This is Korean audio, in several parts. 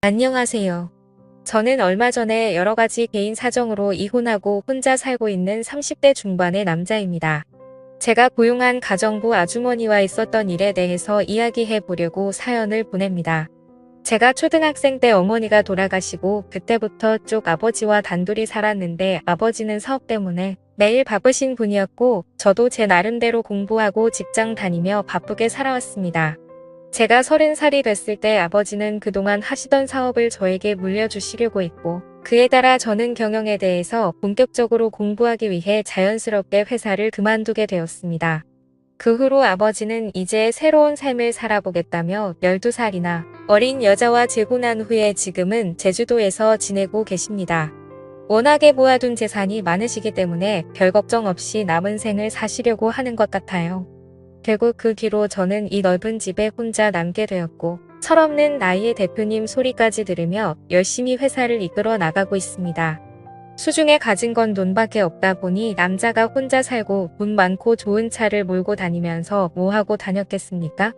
안녕하세요. 저는 얼마 전에 여러 가지 개인 사정으로 이혼하고 혼자 살고 있는 30대 중반의 남자입니다. 제가 고용한 가정부 아주머니와 있었던 일에 대해서 이야기해 보려고 사연을 보냅니다. 제가 초등학생 때 어머니가 돌아가시고 그때부터 쭉 아버지와 단둘이 살았는데 아버지는 사업 때문에 매일 바쁘신 분이었고 저도 제 나름대로 공부하고 직장 다니며 바쁘게 살아왔습니다. 제가 30살이 됐을 때 아버지는 그동안 하시던 사업을 저에게 물려주시려고 했고 그에 따라 저는 경영에 대해서 본격적으로 공부하기 위해 자연스럽게 회사를 그만두게 되었습니다. 그 후로 아버지는 이제 새로운 삶을 살아보겠다며 12살이나 어린 여자와 재혼한 후에 지금은 제주도에서 지내고 계십니다. 워낙에 모아둔 재산이 많으시기 때문에 별 걱정 없이 남은 생을 사시려고 하는 것 같아요. 결국 그 뒤로 저는 이 넓은 집에 혼자 남게 되었고 철없는 나이의 대표님 소리까지 들으며 열심히 회사를 이끌어 나가고 있습니다. 수중에 가진 건 돈밖에 없다 보니 남자가 혼자 살고 돈 많고 좋은 차를 몰고 다니면서 뭐 하고 다녔겠습니까?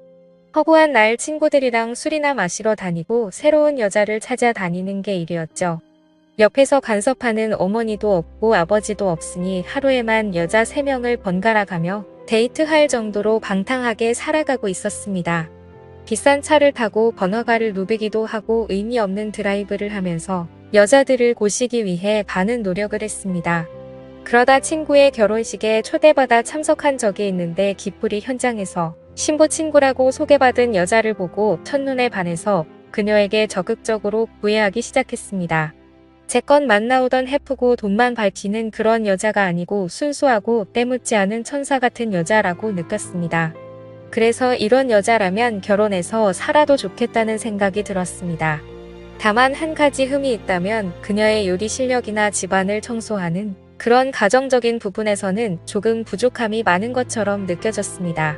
허구한 날 친구들이랑 술이나 마시러 다니고 새로운 여자를 찾아다니는 게 일이었죠. 옆에서 간섭하는 어머니도 없고 아버지도 없으니 하루에만 여자 3명을 번갈아 가며 데이트할 정도로 방탕하게 살아가고 있었습니다. 비싼 차를 타고 번화가를 누비기도 하고 의미 없는 드라이브를 하면서 여자들을 고시기 위해 많은 노력을 했습니다. 그러다 친구의 결혼식에 초대받아 참석한 적이 있는데 기풀이 현장에서 신부 친구라고 소개받은 여자를 보고 첫눈에 반해서 그녀에게 적극적으로 구애하기 시작했습니다. 제껏 만나오던 해프고 돈만 밝히는 그런 여자가 아니고 순수하고 때묻지 않은 천사 같은 여자라고 느꼈습니다. 그래서 이런 여자라면 결혼해서 살아도 좋겠다는 생각이 들었습니다. 다만 한 가지 흠이 있다면 그녀의 요리 실력이나 집안을 청소하는 그런 가정적인 부분에서는 조금 부족함이 많은 것처럼 느껴졌습니다.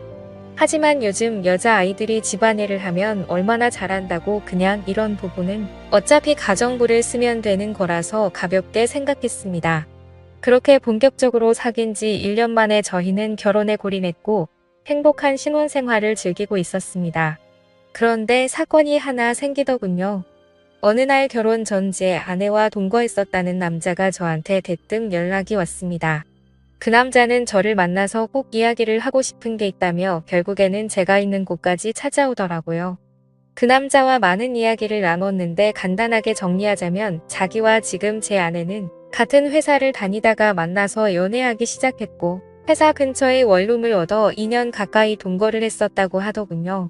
하지만 요즘 여자아이들이 집안일을 하면 얼마나 잘한다고 그냥 이런 부분은 어차피 가정부를 쓰면 되는 거라서 가볍게 생각했습니다. 그렇게 본격적으로 사귄 지 1년 만에 저희는 결혼에 골인했고 행복한 신혼생활을 즐기고 있었습니다. 그런데 사건이 하나 생기더군요. 어느 날 결혼 전 제 아내와 동거했었다는 남자가 저한테 대뜸 연락이 왔습니다. 그 남자는 저를 만나서 꼭 이야기를 하고 싶은 게 있다며 결국에는 제가 있는 곳까지 찾아오더라고요. 그 남자와 많은 이야기를 나눴는데 간단하게 정리하자면 자기와 지금 제 아내는 같은 회사를 다니다가 만나서 연애하기 시작했고 회사 근처에 원룸을 얻어 2년 가까이 동거를 했었다고 하더군요.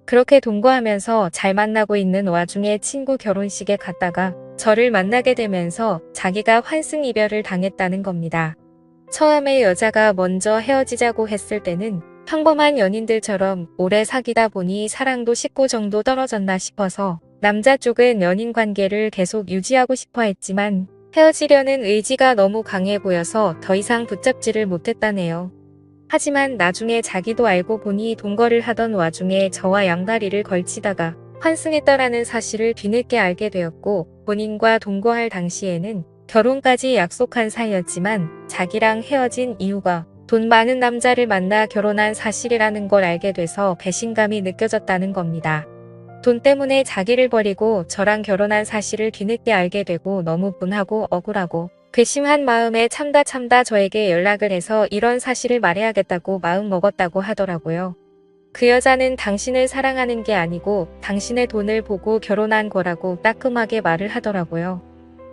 그렇게 동거하면서 잘 만나고 있는 와중에 친구 결혼식에 갔다가 저를 만나게 되면서 자기가 환승 이별을 당했다는 겁니다. 처음에 여자가 먼저 헤어지자고 했을 때는 평범한 연인들처럼 오래 사귀다 보니 사랑도 식고 정도 떨어졌나 싶어서 남자 쪽은 연인 관계를 계속 유지하고 싶어 했지만 헤어지려는 의지가 너무 강해 보여서 더 이상 붙잡지를 못했다네요. 하지만 나중에 자기도 알고 보니 동거를 하던 와중에 저와 양다리를 걸치다가 환승했더라는 사실을 뒤늦게 알게 되었고 본인과 동거할 당시에는 결혼까지 약속한 사이였지만 자기랑 헤어진 이유가 돈 많은 남자를 만나 결혼한 사실이라는 걸 알게 돼서 배신감이 느껴졌다는 겁니다. 돈 때문에 자기를 버리고 저랑 결혼한 사실을 뒤늦게 알게 되고 너무 분하고 억울하고 괘씸한 마음에 참다 저에게 연락을 해서 이런 사실을 말해야겠다고 마음 먹었다고 하더라고요. 그 여자는 당신을 사랑하는 게 아니고 당신의 돈을 보고 결혼한 거라고 따끔하게 말을 하더라고요.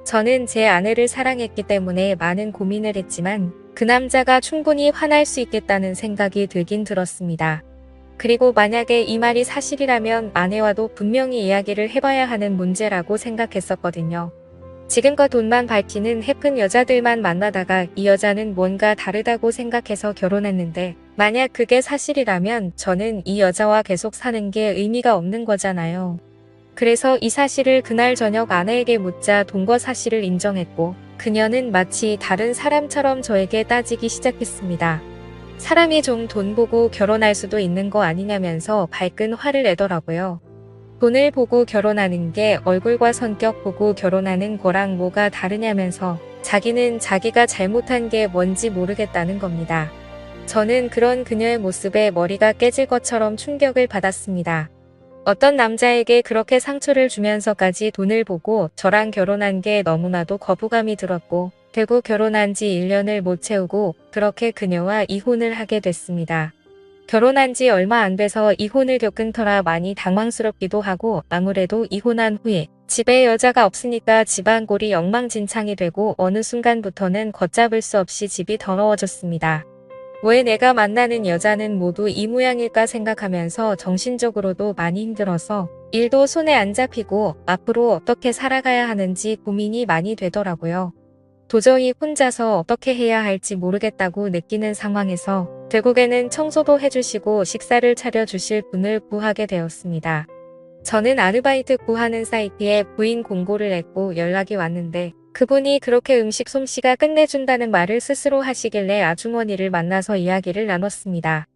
저는 제 아내를 사랑했기 때문에 많은 고민을 했지만 그 남자가 충분히 화날 수 있겠다는 생각이 들긴 들었습니다. 그리고 만약에 이 말이 사실이라면 아내와도 분명히 이야기를 해봐야 하는 문제라고 생각했었거든요. 지금껏 돈만 밝히는 해픈 여자들만 만나다가 이 여자는 뭔가 다르다고 생각해서 결혼했는데 만약 그게 사실이라면 저는 이 여자와 계속 사는 게 의미가 없는 거잖아요. 그래서 이 사실을 그날 저녁 아내에게 묻자 동거 사실을 인정했고 그녀는 마치 다른 사람처럼 저에게 따지기 시작했습니다. 사람이 좀 돈 보고 결혼할 수도 있는 거 아니냐면서 발끈 화를 내더라고요. 돈을 보고 결혼하는 게 얼굴과 성격 보고 결혼하는 거랑 뭐가 다르냐면서 자기는 자기가 잘못한 게 뭔지 모르겠다는 겁니다. 저는 그런 그녀의 모습에 머리가 깨질 것처럼 충격을 받았습니다. 어떤 남자에게 그렇게 상처를 주면서까지 돈을 보고 저랑 결혼한 게 너무나도 거부감이 들었고 결국 결혼한 지 1년을 못 채우고 그렇게 그녀와 이혼을 하게 됐습니다. 결혼한 지 얼마 안 돼서 이혼을 겪은 터라 많이 당황스럽기도 하고 아무래도 이혼한 후에 집에 여자가 없으니까 집안 꼴이 엉망진창이 되고 어느 순간부터는 걷잡을 수 없이 집이 더러워졌습니다. 왜 내가 만나는 여자는 모두 이 모양일까 생각하면서 정신적으로도 많이 힘들어서 일도 손에 안 잡히고 앞으로 어떻게 살아가야 하는지 고민이 많이 되더라고요. 도저히 혼자서 어떻게 해야 할지 모르겠다고 느끼는 상황에서 결국에는 청소도 해주시고 식사를 차려주실 분을 구하게 되었습니다. 저는 아르바이트 구하는 사이트에 부인 공고를 했고 연락이 왔는데 그분이 그렇게 음식 솜씨가 끝내준다는 말을 스스로 하시길래 아주머니를 만나서 이야기를 나눴습니다.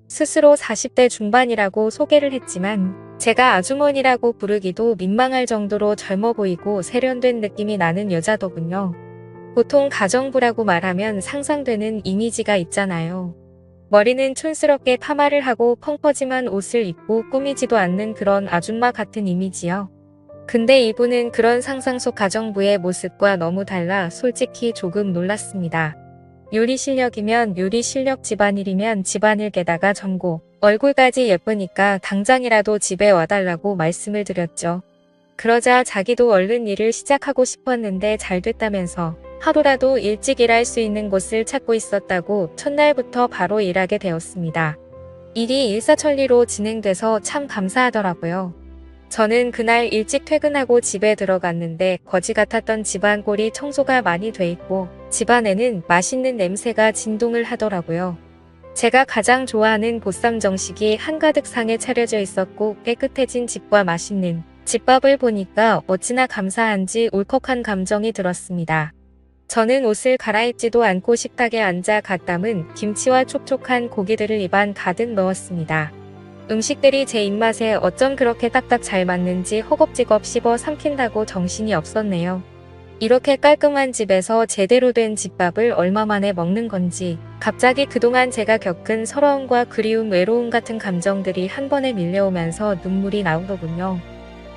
스스로 40대 중반이라고 소개를 했지만 제가 아주머니라고 부르기도 민망할 정도로 젊어 보이고 세련된 느낌이 나는 여자더군요. 보통 가정부라고 말하면 상상되는 이미지가 있잖아요. 머리는 촌스럽게 파마를 하고 펑퍼짐한 옷을 입고 꾸미지도 않는 그런 아줌마 같은 이미지요. 근데 이분은 그런 상상 속 가정부의 모습과 너무 달라 솔직히 조금 놀랐습니다. 요리 실력이면 요리 실력, 집안일이면 집안일, 게다가 전고, 얼굴까지 예쁘니까 당장이라도 집에 와달라고 말씀을 드렸죠. 그러자 자기도 얼른 일을 시작하고 싶었는데 잘 됐다면서 하루라도 일찍 일할 수 있는 곳을 찾고 있었다고 첫날부터 바로 일하게 되었습니다. 일이 일사천리로 진행돼서 참 감사하더라고요. 저는 그날 일찍 퇴근하고 집에 들어갔는데 거지 같았던 집안 꼴이 청소가 많이 돼 있고 집안에는 맛있는 냄새가 진동을 하더라고요. 제가 가장 좋아하는 보쌈 정식이 한가득 상에 차려져 있었고 깨끗해진 집과 맛있는 집밥을 보니까 어찌나 감사한지 울컥한 감정이 들었습니다. 저는 옷을 갈아입지도 않고 식탁에 앉아 갓 담은 김치와 촉촉한 고기들을 입안 가득 넣었습니다. 음식들이 제 입맛에 어쩜 그렇게 딱딱 잘 맞는지 허겁지겁 씹어 삼킨다고 정신이 없었네요. 이렇게 깔끔한 집에서 제대로 된 집밥을 얼마 만에 먹는 건지 갑자기 그동안 제가 겪은 서러움과 그리움, 외로움 같은 감정들이 한 번에 밀려오면서 눈물이 나오더군요.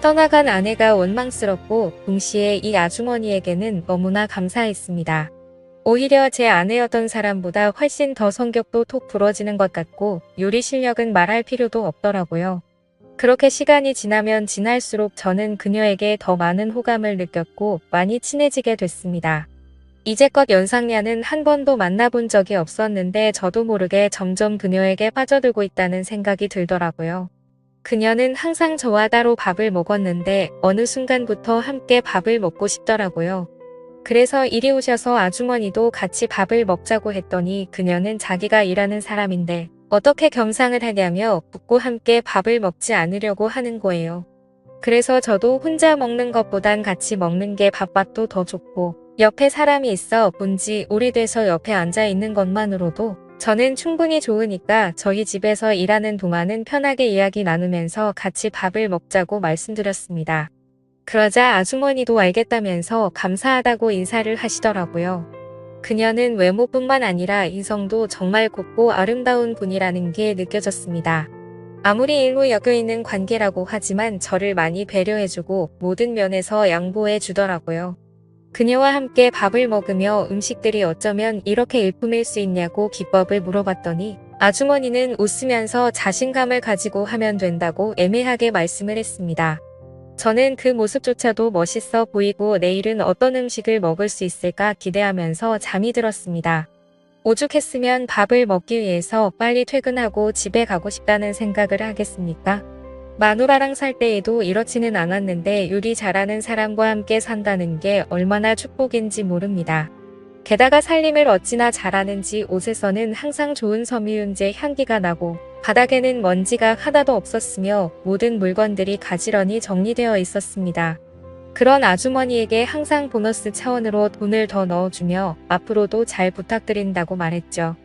떠나간 아내가 원망스럽고 동시에 이 아주머니에게는 너무나 감사했습니다. 오히려 제 아내였던 사람보다 훨씬 더 성격도 톡 부러지는 것 같고 요리 실력은 말할 필요도 없더라고요. 그렇게 시간이 지나면 지날수록 저는 그녀에게 더 많은 호감을 느꼈고 많이 친해지게 됐습니다. 이제껏 연상녀는 한 번도 만나본 적이 없었는데 저도 모르게 점점 그녀에게 빠져들고 있다는 생각이 들더라고요. 그녀는 항상 저와 따로 밥을 먹었는데 어느 순간부터 함께 밥을 먹고 싶더라고요. 그래서 이리 오셔서 아주머니도 같이 밥을 먹자고 했더니 그녀는 자기가 일하는 사람인데 어떻게 겸상을 하냐며 묻고 함께 밥을 먹지 않으려고 하는 거예요. 그래서 저도 혼자 먹는 것보단 같이 먹는 게 밥맛도 더 좋고 옆에 사람이 있어 본지 오래돼서 옆에 앉아 있는 것만으로도 저는 충분히 좋으니까 저희 집에서 일하는 동안은 편하게 이야기 나누면서 같이 밥을 먹자고 말씀드렸습니다. 그러자 아주머니도 알겠다면서 감사하다고 인사를 하시더라고요. 그녀는 외모뿐만 아니라 인성도 정말 곱고 아름다운 분이라는 게 느껴졌습니다. 아무리 일로 엮여있는 관계라고 하지만 저를 많이 배려해주고 모든 면에서 양보해 주더라고요. 그녀와 함께 밥을 먹으며 음식들이 어쩌면 이렇게 일품일 수 있냐고 기법을 물어봤더니 아주머니는 웃으면서 자신감을 가지고 하면 된다고 애매하게 말씀을 했습니다. 저는 그 모습조차도 멋있어 보이고 내일은 어떤 음식을 먹을 수 있을까 기대하면서 잠이 들었습니다. 오죽했으면 밥을 먹기 위해서 빨리 퇴근하고 집에 가고 싶다는 생각을 하겠습니까? 마누라랑 살 때에도 이렇지는 않았는데 요리 잘하는 사람과 함께 산다는 게 얼마나 축복인지 모릅니다. 게다가 살림을 어찌나 잘하는지 옷에서는 항상 좋은 섬유유제 향기가 나고 바닥에는 먼지가 하나도 없었으며 모든 물건들이 가지런히 정리되어 있었습니다. 그런 아주머니에게 항상 보너스 차원으로 돈을 더 넣어주며 앞으로도 잘 부탁드린다고 말했죠.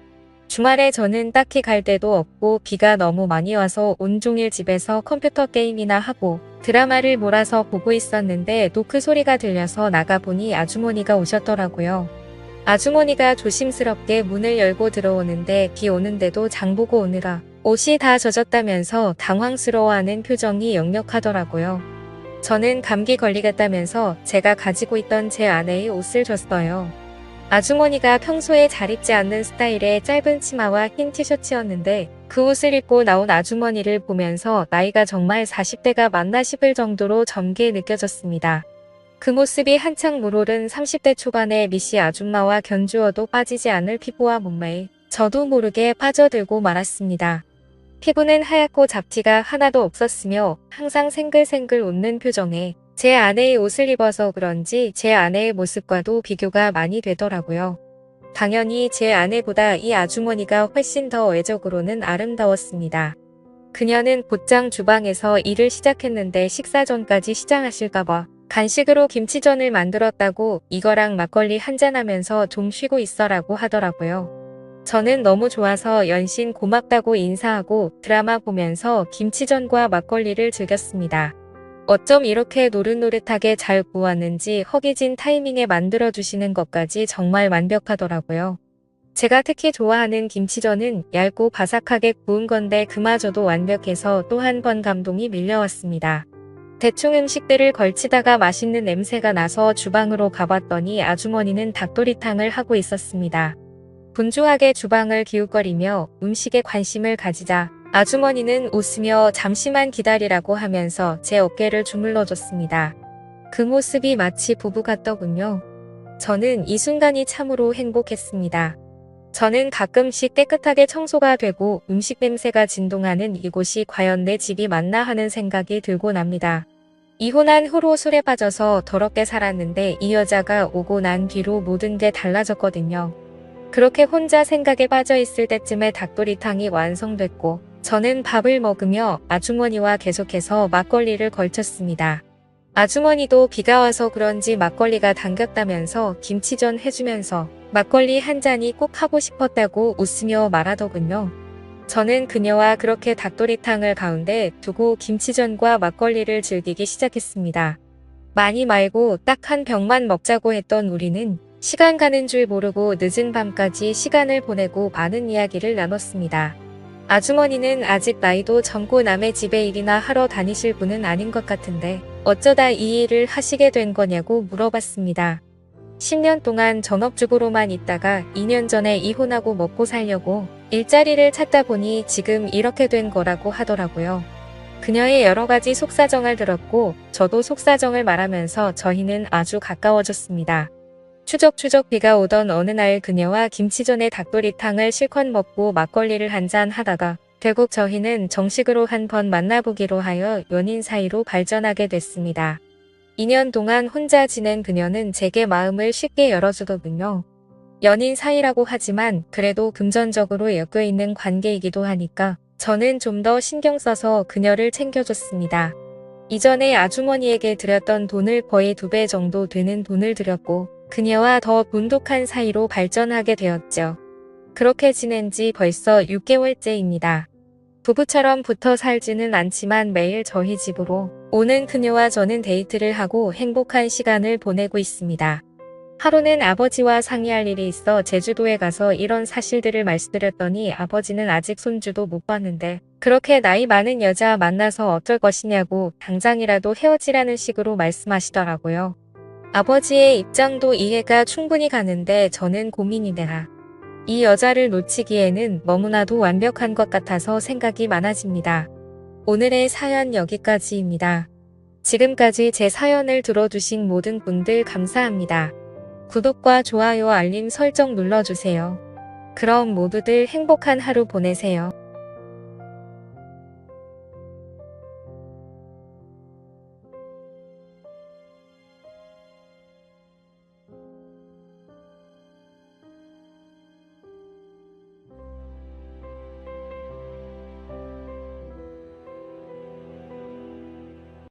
주말에 저는 딱히 갈 데도 없고 비가 너무 많이 와서 온종일 집에서 컴퓨터 게임이나 하고 드라마를 몰아서 보고 있었는데 노크 소리가 들려서 나가보니 아주머니가 오셨더라고요. 아주머니가 조심스럽게 문을 열고 들어오는데 비 오는데도 장보고 오느라 옷이 다 젖었다면서 당황스러워하는 표정이 역력하더라고요. 저는 감기 걸리겠다면서 제가 가지고 있던 제 아내의 옷을 줬어요. 아주머니가 평소에 잘 입지 않는 스타일의 짧은 치마와 흰 티셔츠였는데 그 옷을 입고 나온 아주머니를 보면서 나이가 정말 40대가 맞나 싶을 정도로 젊게 느껴졌습니다. 그 모습이 한창 물오른 30대 초반의 미씨 아줌마와 견주어도 빠지지 않을 피부와 몸매에 저도 모르게 빠져들고 말았습니다. 피부는 하얗고 잡티가 하나도 없었으며 항상 생글생글 웃는 표정에 제 아내의 옷을 입어서 그런지 제 아내의 모습과도 비교가 많이 되더라고요. 당연히 제 아내보다 이 아주머니가 훨씬 더 외적으로는 아름다웠습니다. 그녀는 곧장 주방에서 일을 시작했는데 식사 전까지 시장하실까봐 간식으로 김치전을 만들었다고 이거랑 막걸리 한잔하면서 좀 쉬고 있어라고 하더라고요. 저는 너무 좋아서 연신 고맙다고 인사하고 드라마 보면서 김치전과 막걸리를 즐겼습니다. 어쩜 이렇게 노릇노릇하게 잘 구웠는지 허기진 타이밍에 만들어주시는 것까지 정말 완벽하더라고요. 제가 특히 좋아하는 김치전은 얇고 바삭하게 구운 건데 그마저도 완벽해서 또 한 번 감동이 밀려왔습니다. 대충 음식들을 걸치다가 맛있는 냄새가 나서 주방으로 가봤더니 아주머니는 닭도리탕을 하고 있었습니다. 분주하게 주방을 기웃거리며 음식에 관심을 가지자 아주머니는 웃으며 잠시만 기다리라고 하면서 제 어깨를 주물러줬습니다. 그 모습이 마치 부부 같더군요. 저는 이 순간이 참으로 행복했습니다. 저는 가끔씩 깨끗하게 청소가 되고 음식 냄새가 진동하는 이곳이 과연 내 집이 맞나 하는 생각이 들고 납니다. 이혼한 후로 술에 빠져서 더럽게 살았는데 이 여자가 오고 난 뒤로 모든 게 달라졌거든요. 그렇게 혼자 생각에 빠져 있을 때쯤에 닭도리탕이 완성됐고 저는 밥을 먹으며 아주머니와 계속해서 막걸리를 걸쳤습니다. 아주머니도 비가 와서 그런지 막걸리가 당겼다면서 김치전 해주면서 막걸리 한 잔이 꼭 하고 싶었다고 웃으며 말하더군요. 저는 그녀와 그렇게 닭도리탕을 가운데 두고 김치전과 막걸리를 즐기기 시작했습니다. 많이 말고 딱 한 병만 먹자고 했던 우리는 시간 가는 줄 모르고 늦은 밤까지 시간을 보내고 많은 이야기를 나눴습니다. 아주머니는 아직 나이도 젊고 남의 집에 일이나 하러 다니실 분은 아닌 것 같은데 어쩌다 이 일을 하시게 된 거냐고 물어봤습니다. 10년 동안 전업주부로만 있다가 2년 전에 이혼하고 먹고 살려고 일자리를 찾다 보니 지금 이렇게 된 거라고 하더라고요. 그녀의 여러 가지 속사정을 들었고 저도 속사정을 말하면서 저희는 아주 가까워졌습니다. 추적추적 비가 오던 어느 날 그녀와 김치전에 닭도리탕을 실컷 먹고 막걸리를 한잔 하다가 결국 저희는 정식으로 한 번 만나보기로 하여 연인 사이로 발전하게 됐습니다. 2년 동안 혼자 지낸 그녀는 제게 마음을 쉽게 열어주더군요. 연인 사이라고 하지만 그래도 금전적으로 엮여있는 관계이기도 하니까 저는 좀 더 신경 써서 그녀를 챙겨줬습니다. 이전에 아주머니에게 드렸던 돈을 거의 2배 정도 되는 돈을 드렸고 그녀와 더 돈독한 사이로 발전하게 되었죠. 그렇게 지낸 지 벌써 6개월째입니다. 부부처럼 붙어 살지는 않지만 매일 저희 집으로 오는 그녀와 저는 데이트를 하고 행복한 시간을 보내고 있습니다. 하루는 아버지와 상의할 일이 있어 제주도에 가서 이런 사실들을 말씀드렸더니 아버지는 아직 손주도 못 봤는데 그렇게 나이 많은 여자 만나서 어쩔 것이냐고 당장이라도 헤어지라는 식으로 말씀하시더라고요. 아버지의 입장도 이해가 충분히 가는데 저는 고민이네라. 이 여자를 놓치기에는 너무나도 완벽한 것 같아서 생각이 많아집니다. 오늘의 사연 여기까지입니다. 지금까지 제 사연을 들어주신 모든 분들 감사합니다. 구독과 좋아요 알림 설정 눌러주세요. 그럼 모두들 행복한 하루 보내세요.